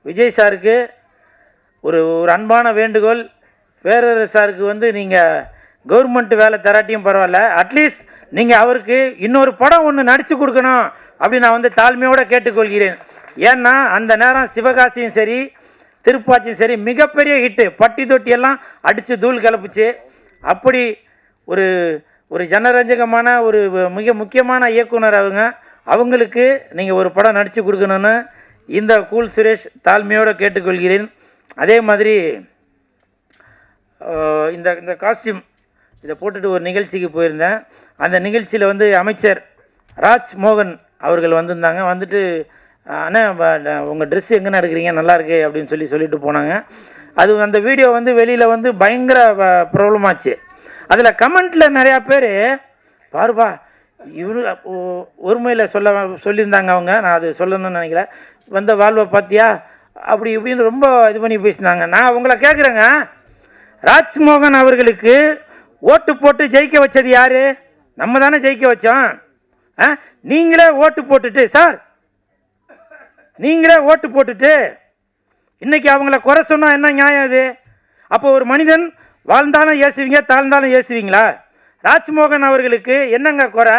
விஜய் சாருக்கு ஒரு ஒரு அன்பான வேண்டுகோள். வேறொரு சாருக்கு வந்து நீங்கள் கவர்மெண்ட் வேலை தராட்டியும் பரவாயில்ல, அட்லீஸ்ட் நீங்கள் அவருக்கு இன்னொரு படம் ஒன்று நடித்து கொடுக்கணும் அப்படின்னு நான் வந்து தாழ்மையோடு கேட்டுக்கொள்கிறேன். ஏன்னா அந்த நேரம் சிவகாசியும் சரி திருப்பாச்சியும் சரி மிகப்பெரிய ஹிட்டு, பட்டி தொட்டியெல்லாம் அடித்து தூள் கிளப்புச்சு. அப்படி ஒரு ஒரு ஜனரஞ்சகமான ஒரு மிக முக்கியமான இயக்குனர் அவங்களுக்கு நீங்கள் ஒரு படம் நடித்து கொடுக்கணுன்னு இந்த கூல் சுரேஷ் தாழ்மையோடு கேட்டுக்கொள்கிறேன். அதே மாதிரி இந்த இந்த காஸ்டியூம் இதை போட்டுட்டு ஒரு நிகழ்ச்சிக்கு போயிருந்தேன். அந்த நிகழ்ச்சியில் வந்து அமைச்சர் ராஜ்மோகன் அவர்கள் வந்திருந்தாங்க. வந்துட்டு அண்ணா உங்கள் ட்ரெஸ் எங்கே எடுக்கிறீங்க நல்லா இருக்கு அப்படின்னு சொல்லிட்டு போனாங்க. அது அந்த வீடியோ வந்து வெளியில் வந்து பயங்கர ப்ராப்ளம் ஆச்சு. அதில் கமெண்ட்டில் நிறையா பேர் பாருப்பா இவரு ஒருமையில் சொல்லியிருந்தாங்க அவங்க, நான் அது சொல்லணும்னு நினைக்கல, வந்த வாழ்வை பார்த்தியா அப்படி இப்படின்னு ரொம்ப இது பண்ணி பேசினாங்க. நான் உங்களை கேட்குறேங்க, ராஜ்மோகன் அவர்களுக்கு ஓட்டு போட்டு ஜெயிக்க வச்சது யார்? நம்ம தானே ஜெயிக்க வச்சோம். நீங்களே ஓட்டு போட்டுட்டு சார் நீங்களே ஓட்டு போட்டுட்டு இன்னைக்கு அவங்கள குறை சொன்னால் என்ன நியாயம் இது? அப்போ ஒரு மனிதன் வாழ்ந்தாலும் ஏசுவீங்க தாழ்ந்தாலும் ஏசுவீங்களா? ராஜ்மோகன் அவர்களுக்கு என்னங்க குறை?